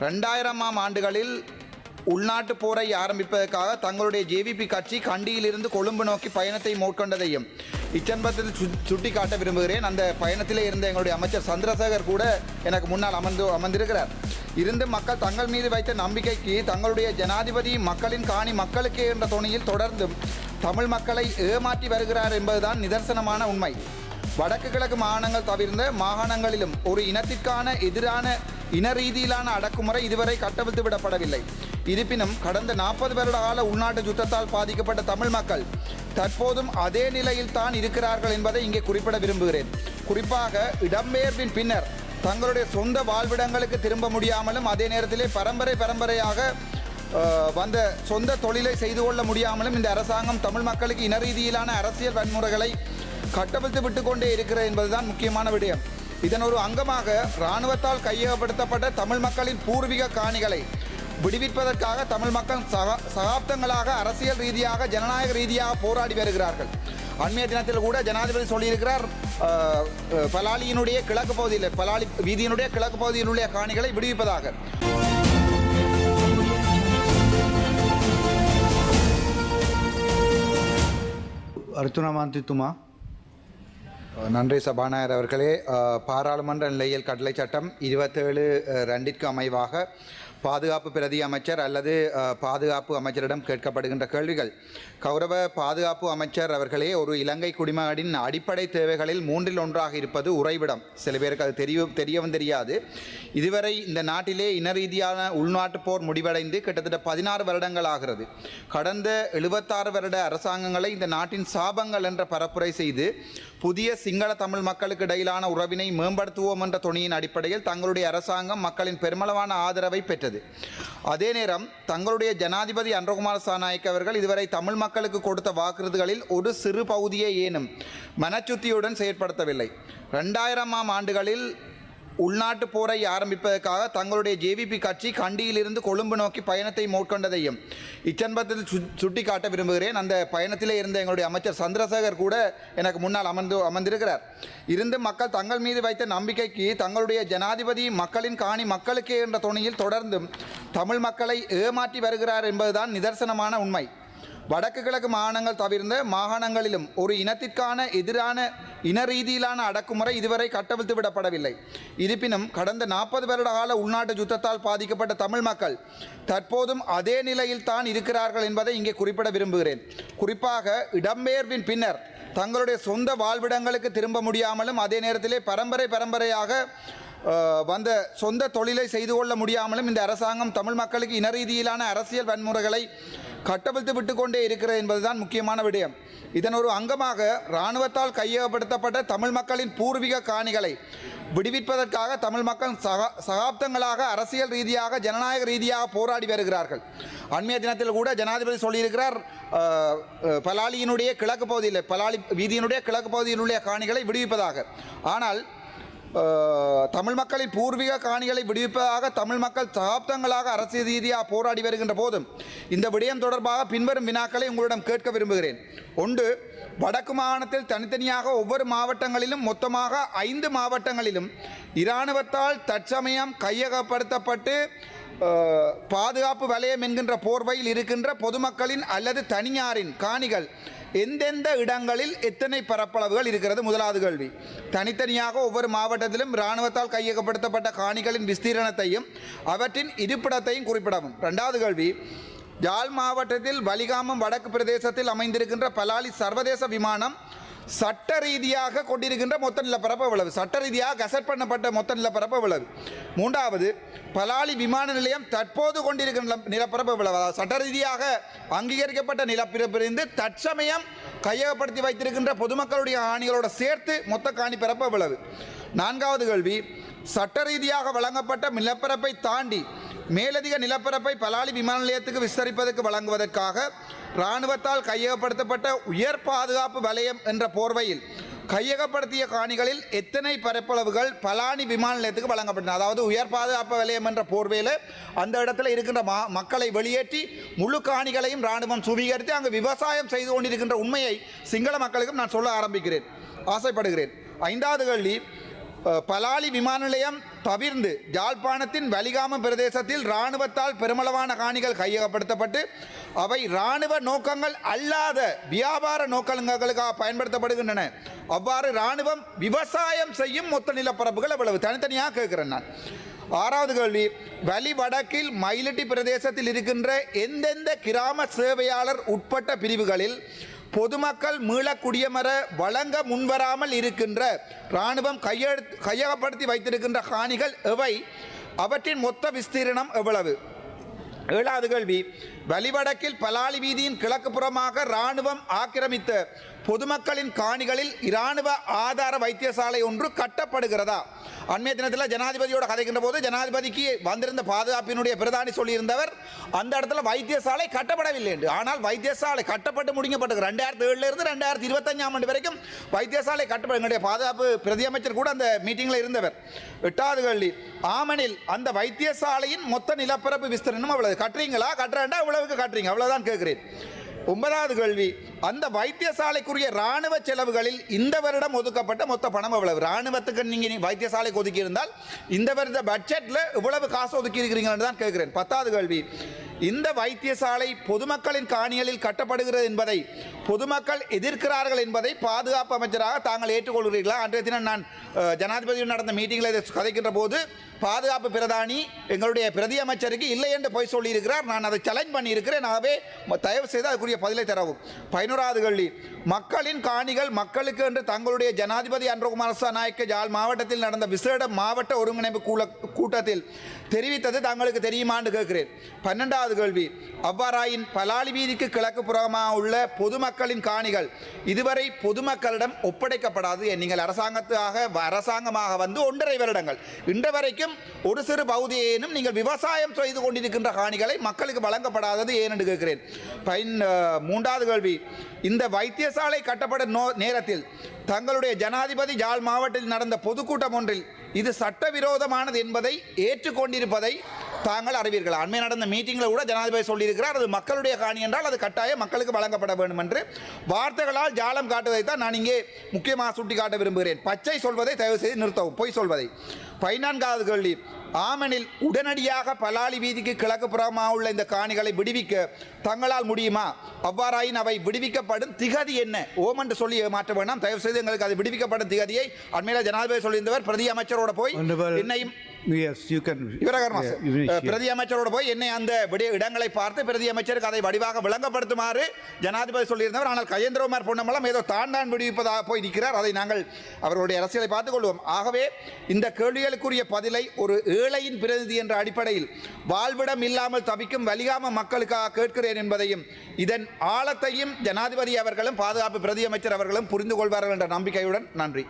2000ஆம் ஆண்டுகளில் உள்நாட்டு போரை ஆரம்பிப்பதற்காக தங்களுடைய ஜேவிபி கட்சி கண்டியிலிருந்து கொழும்பு நோக்கி பயணத்தை மேற்கொண்டதையும் இச்சம்பத்தில் சுட்டிக்காட்ட விரும்புகிறேன். அந்த பயணத்திலே இருந்த எங்களுடைய அமைச்சர் சந்திரசேகர் கூட எனக்கு முன்னால் அமர்ந்திருக்கிறார். இருந்து மக்கள் தங்கள் மீது வைத்த நம்பிக்கைக்கு தங்களுடைய ஜனாதிபதி மக்களின் காணி மக்களுக்கே என்ற தொனியில் தொடர்ந்தும் தமிழ் மக்களை ஏமாற்றி வருகிறார் என்பதுதான் நிதர்சனமான உண்மை. வடக்கு கிழக்கு மாகாணங்கள் தவிர்ந்த மாகாணங்களிலும் ஒரு இனத்திற்கான எதிரான இன ரீதியிலான அடக்குமுறை இதுவரை கட்டவிழ்த்து விடப்படவில்லை. இருப்பினும் கடந்த 40 வருட கால உள்நாட்டு யுத்தத்தால் பாதிக்கப்பட்ட தமிழ் மக்கள் தற்போதும் அதே நிலையில் தான் இருக்கிறார்கள் என்பதை இங்கே குறிப்பிட விரும்புகிறேன். குறிப்பாக இடம்பெயர்வின் பின்னர் தங்களுடைய சொந்த வாழ்விடங்களுக்கு திரும்ப முடியாமலும் அதே நேரத்திலே பரம்பரையாக வந்த சொந்த தொழிலை செய்து கொள்ள முடியாமலும் இந்த அரசாங்கம் தமிழ் மக்களுக்கு இன ரீதியிலான அரசியல் வன்முறைகளை கட்டவிழ்த்து விட்டு கொண்டே இருக்கிறது என்பதுதான் முக்கியமான விடயம். இதன் ஒரு அங்கமாக இராணுவத்தால் கையகப்படுத்தப்பட்ட தமிழ் மக்களின் பூர்வீக காணிகளை விடுவிப்பதற்காக தமிழ் மக்கள் சகாப்தங்களாக அரசியல் ரீதியாக ஜனநாயக ரீதியாக போராடி வருகிறார்கள். அண்மைய தினத்தில் கூட ஜனாதிபதி சொல்லியிருக்கிறார், பலாலியினுடைய கிழக்கு பகுதியில் பலாலி வீதியினுடைய கிழக்கு பகுதியில் உள்ள காணிகளை விடுவிப்பதாக. அர்ச்சுனா மாந்தித்துமா. நன்றி சபாநாயகர் அவர்களே. பாராளுமன்ற நிலையியல் கட்டளை சட்டம் 27(2) அமைவாக பாதுகாப்பு பிரதி அமைச்சர் அல்லது பாதுகாப்பு அமைச்சரிடம் கேட்கப்படுகின்ற கேள்விகள். கௌரவ பாதுகாப்பு அமைச்சர் அவர்களே, ஒரு இலங்கை குடிமகனின் அடிப்படை தேவைகளில் 1/3 இருப்பது உறைவிடம். சில பேருக்கு அது தெரியவும் தெரியாது. இதுவரை இந்த நாட்டிலே இன ரீதியான உள்நாட்டு போர் முடிவடைந்து கிட்டத்தட்ட 16 வருடங்கள் ஆகிறது. கடந்த 76 வருட அரசாங்கங்களை இந்த நாட்டின் சாபங்கள் என்ற பரப்புரை செய்து புதிய சிங்கள தமிழ் மக்களுக்கு இடையிலான உறவினை மேம்படுத்துவோம் என்ற தொனியின் அடிப்படையில் தங்களுடைய அரசாங்கம் மக்களின் பெருமளவான ஆதரவை பெற்றது. அதே நேரம் தங்களுடைய ஜனாதிபதி அன்றகுமார் சாநாயக்க அவர்கள் இதுவரை தமிழ் மக்களுக்கு கொடுத்த வாக்குறுதிகளில் ஒரு சிறு பகுதியை ஏனும் மனச்சுத்தியுடன் செயற்படுத்தவில்லை. 2000ஆம் ஆண்டுகளில் உள்நாட்டு போரை ஆரம்பிப்பதற்காக தங்களுடைய ஜேவிபி கட்சி கண்டியிலிருந்து கொழும்பு நோக்கி பயணத்தை மேற்கொண்டதையும் இச்சம்பத்தில் சுட்டிக்காட்ட விரும்புகிறேன். அந்த பயணத்திலே இருந்த எங்களுடைய அமைச்சர் சந்திரசேகர் கூட எனக்கு முன்னால் அமர்ந்திருக்கிறார். இருந்து மக்கள் தங்கள் மீது வைத்த நம்பிக்கைக்கு தங்களுடைய ஜனாதிபதி மக்களின் காணி மக்களுக்கே என்ற தொனியில் தொடர்ந்தும் தமிழ் மக்களை ஏமாற்றி வருகிறார் என்பதுதான் நிதர்சனமான உண்மை. வடக்கு கிழக்கு மாகாணங்கள் தவிர்ந்த மாகாணங்களிலும் ஒரு இனத்திற்கான எதிரான இன ரீதியிலான அடக்குமுறை இதுவரை கட்டவிழ்த்து விடப்படவில்லை. இருப்பினும் கடந்த 40 வருட கால உள்நாட்டு யுத்தத்தால் பாதிக்கப்பட்ட தமிழ் மக்கள் தற்போதும் அதே நிலையில் தான் இருக்கிறார்கள் என்பதை இங்கே குறிப்பிட விரும்புகிறேன். குறிப்பாக இடம்பெயர்வின் பின்னர் தங்களுடைய சொந்த வாழ்விடங்களுக்கு திரும்ப முடியாமலும் அதே நேரத்திலே பரம்பரையாக வந்த சொந்த தொழிலை செய்து கொள்ள முடியாமலும் இந்த அரசாங்கம் தமிழ் மக்களுக்கு இன ரீதியிலான அரசியல் வன்முறைகளை கட்டவிழ்த்து விட்டு கொண்டே இருக்கிறது என்பதுதான் முக்கியமான விடயம். இதன் ஒரு அங்கமாக இராணுவத்தால் கையகப்படுத்தப்பட்ட தமிழ் மக்களின் பூர்வீக காணிகளை விடுவிப்பதற்காக தமிழ் மக்கள் சகாப்தங்களாக அரசியல் ரீதியாக ஜனநாயக ரீதியாக போராடி வருகிறார்கள். அண்மைய தினத்தில் கூட ஜனாதிபதி சொல்லியிருக்கிறார், பலாலியினுடைய கிழக்கு பகுதியில் பலாலி வீதியினுடைய கிழக்கு பகுதியில் உள்ள காணிகளை விடுவிப்பதாக. ஆனால் தமிழ் மக்களின் பூர்வீக காணிகளை விடுவிப்பதாக தமிழ் மக்கள் சகாப்தங்களாக அரசியல் ரீதியாக போராடி வருகின்ற போதும் இந்த விடயம் தொடர்பாக பின்வரும் வினாக்களை உங்களிடம் கேட்க விரும்புகிறேன். ஒன்று, வடக்கு மாகாணத்தில் தனித்தனியாக ஒவ்வொரு மாவட்டங்களிலும் மொத்தமாக 5 மாவட்டங்களிலும் இராணுவத்தால் தற்சமயம் கையகப்படுத்தப்பட்டு பாதுகாப்பு வலயம் என்கின்ற போர்வையில் இருக்கின்ற பொதுமக்களின் அல்லது தனியாரின் காணிகள் எந்தெந்த இடங்களில் எத்தனை பரப்பளவுகள் இருக்கிறது? முதலாவது கேள்வி. தனித்தனியாக ஒவ்வொரு மாவட்டத்திலும் இராணுவத்தால் கையகப்படுத்தப்பட்ட காணிகளின் விஸ்தீரணத்தையும் அவற்றின் இருப்பிடத்தையும் குறிப்பிடவும். 2வது கேள்வி, யாழ் மாவட்டத்தில் வலிகாமம் வடக்கு பிரதேசத்தில் அமைந்திருக்கின்ற பலாலி சர்வதேச விமானம் சட்ட ரீதியாக கொண்டிருக்கின்ற மொத்த நிலப்பரப்பு எவ்வளவு? சட்ட ரீதியாக கசட் பண்ணப்பட்ட மொத்த நிலப்பரப்பு எவ்வளவு? 3வது, பலாலி விமான நிலையம் தற்போது கொண்டிருக்கின்ற நிலப்பரப்பு எவ்வளவு? சட்ட ரீதியாக அங்கீகரிக்கப்பட்ட நிலப்பரப்பிலிருந்து தற்சமயம் கையகப்படுத்தி வைத்திருக்கின்ற பொதுமக்களுடைய காணிகளோடு சேர்த்து மொத்த காணி பரப்பு எவ்வளவு? 4வது கேள்வி, சட்ட ரீதியாக வழங்கப்பட்ட நிலப்பரப்பை தாண்டி மேலதிக நிலப்பரப்பை பலாலி விமான நிலையத்துக்கு விஸ்தரிப்பதற்கு வழங்குவதற்காக இராணுவத்தால் கையகப்படுத்தப்பட்ட உயர் பாதுகாப்பு வலயம் என்ற போர்வையில் கையகப்படுத்திய காணிகளில் எத்தனை பரப்பளவுகள் பலாலி விமான நிலையத்துக்கு வழங்கப்பட்டன? அதாவது உயர் பாதுகாப்பு வலயம் என்ற போர்வையில் அந்த இடத்துல இருக்கின்ற மக்களை வெளியேற்றி முழு காணிகளையும் இராணுவம் சுவீகரித்து அங்கு விவசாயம் செய்து கொண்டிருக்கின்ற உண்மையை சிங்கள மக்களுக்கும் நான் சொல்ல ஆசைப்படுகிறேன். 5வது கேள்வி, பலாலி விமான நிலையம் தவிர்ந்து யாழ்ப்பாணத்தின் வலிகாமம் பிரதேசத்தில் இராணுவத்தால் பெருமளவான காணிகள் கையகப்படுத்தப்பட்டு அவை இராணுவ நோக்கங்கள் அல்லாத வியாபார நோக்கங்களுக்காக பயன்படுத்தப்படுகின்றன. அவ்வாறு இராணுவம் விவசாயம் செய்யும் மொத்த நிலப்பரப்புகள் எவ்வளவு? தனித்தனியாக கேட்கிறேன் நான். 6வது கேள்வி, வலி வடக்கில் மயிலட்டி பிரதேசத்தில் இருக்கின்ற எந்தெந்த கிராம சேவையாளர் உட்பட்ட பிரிவுகளில் பொதுமக்கள் மீள குடியமர வழங்க முன்வராமல் இருக்கின்ற இராணுவம் கையகப்படுத்தி வைத்திருக்கின்ற காணிகள் எவை? அவற்றின் மொத்த விஸ்தீரணம் எவ்வளவு? 7வது கேள்வி, வலிவடக்கில் பலாலி வீதியின் கிழக்கு புறமாக இராணுவம் ஆக்கிரமித்த பொதுமக்களின் காணிகளில் இராணுவ ஆதார வைத்தியசாலை ஒன்று கட்டப்படுகிறதா? அண்மைய தினத்தில் ஜனாதிபதியோடு கதைக்கின்ற போது ஜனாதிபதிக்கு வந்திருந்த பாதுகாப்பினுடைய பிரதானி சொல்லியிருந்தவர் அந்த இடத்துல வைத்தியசாலை கட்டப்படவில்லை என்று. ஆனால் வைத்தியசாலை கட்டப்பட்டு முடிக்கப்பட்டது 2007 இருந்து 2025 ஆண்டு வரைக்கும் வைத்தியசாலை கட்டப்பட எங்களுடைய பாதுகாப்பு பிரதி அமைச்சர் கூட அந்த மீட்டிங்கில் இருந்தவர். 8வது கேள்வி, ஆமனில் அந்த வைத்தியசாலையின் மொத்த நிலப்பரப்பு விஸ்தீரணம் அவ்வளவு கட்டுறீங்களா? கட்டுறேன்டா இவ்வளவுக்கு கட்டுறீங்க அவ்வளவுதான் கேட்கிறேன். 9வது கேள்வி, அந்த வைத்தியசாலைக்குரிய இராணுவ செலவுகளில் இந்த வருடம் ஒதுக்கப்பட்ட மொத்த பணம் எவ்வளவு? இராணுவத்துக்கு நீங்கள் வைத்தியசாலைக்கு ஒதுக்கி இருந்தால் இந்த வருட பட்ஜெட்டில் இவ்வளவு காசு ஒதுக்கி இருக்கிறீங்கன்னு தான் கேட்கிறேன். 10வது கேள்வி, இந்த வைத்தியசாலை பொதுமக்களின் காணிகளில் கட்டப்படுகிறது என்பதை பொதுமக்கள் எதிர்க்கிறார்கள் என்பதை பாதுகாப்பு அமைச்சராக தாங்கள் ஏற்றுக்கொள்கிறீர்களா? அன்றைய தினம் நான் ஜனாதிபதியுடன் நடந்த மீட்டிங்கில் இதை கதைக்கின்ற போது பாதுகாப்பு பிரதானி எங்களுடைய பிரதி அமைச்சருக்கு இல்லை என்று போய் சொல்லியிருக்கிறார். நான் அதை சேலஞ்ச் பண்ணியிருக்கிறேன். ஆகவே தயவு செய்து அதுக்குரிய பதிலை தரவும். 11வது கேள்வி, மக்களின் காணிகள் மக்களுக்கு என்று தங்களுடைய ஜனாதிபதி அன்றகுமார் நாயக்க யாழ் மாவட்டத்தில் நடந்த விசேட மாவட்ட ஒருங்கிணைப்பு கூட்டத்தில் தெரிவித்தது தங்களுக்கு தெரியுமான்னு கேட்கிறேன். 12வது கேள்வி, அவ்வாறாயின் பலாலி வீதிக்கு கிழக்கு புறமாக உள்ள பொதுமக்களின் காணிகள் இதுவரை பொதுமக்களிடம் ஒப்படைக்கப்படாது. நீங்கள் அரசாங்கமாக வந்து 1.5 வருடங்கள் இன்று வரைக்கும் ஒரு சிறு பகுதியேனும் நீங்கள் விவசாயம் செய்து கொண்டிருக்கின்ற காணிகளை மக்களுக்கு வழங்கப்படாதது ஏன் என்று கேட்கிறேன். 3வது கேள்வி, இந்த வைத்தியசாலை கட்டப்படும் நேரத்தில் தங்களுடைய ஜனாதிபதி யாழ் மாவட்டத்தில் நடந்த பொதுக்கூட்டம் ஒன்றில் இது சட்டவிரோதமானது என்பதை ஏற்றுக்கொண்டிருப்பதை தாங்கள் அறிவீர்களா? அண்மை நடந்த மீட்டிங்கில் கூட ஜனாதிபதி சொல்லியிருக்கிறார், அது மக்களுடைய காணி என்றால் அது கட்டாயம் மக்களுக்கு வழங்கப்பட வேண்டும் என்று. வார்த்தைகளால் ஜாலம் காட்டுவதை தான் நான் இங்கே முக்கியமாக சுட்டிக்காட்ட விரும்புகிறேன். பச்சை சொல்வதை தயவு செய்து நிறுத்தவும், பொய் சொல்வதை. 14வது கேள்வி, ஆமனில் உடனடியாக பலாலி வீதிக்கு கிழக்கு புறமாக உள்ள இந்த காணிகளை விடுவிக்க தங்களால் முடியுமா? அவ்வாறாயின் அவை விடுவிக்கப்படும் திகதி என்ன? ஓம் என்று சொல்லி மாற்ற வேண்டாம். தயவு செய்து எங்களுக்கு அது விடுவிக்கப்படும் திகதியை அண்மையில் ஜனாதிபதி சொல்லியிருந்தவர் பிரதி அமைச்சரோட போய் என்னையும் பிரதி அமைச்சரோடு போய் என்னை அந்த இடங்களை பார்த்து பிரதி அமைச்சருக்கு அதை வடிவாக விளங்கப்படுத்துமாறு ஜனாதிபதி சொல்லியிருந்தவர். ஆனால் கஜேந்திரகுமார் பொன்னம்பலம் ஏதோ தான் விடுவிப்பதாக போய் நிற்கிறார். அதை நாங்கள் அவருடைய அரசியலை பார்த்துக் கொள்வோம். ஆகவே இந்த கேள்விகளுக்குரிய பதிலை ஒரு ஏழையின் பிரதிநிதி என்ற அடிப்படையில் வாழ்விடம் இல்லாமல் தவிக்கும் வலிகாம மக்களுக்காக கேட்கிறேன் என்பதையும் இதன் ஆழத்தையும் ஜனாதிபதி அவர்களும் பாதுகாப்பு பிரதி அமைச்சர் அவர்களும் புரிந்து கொள்வார்கள் என்ற நம்பிக்கையுடன் நன்றி.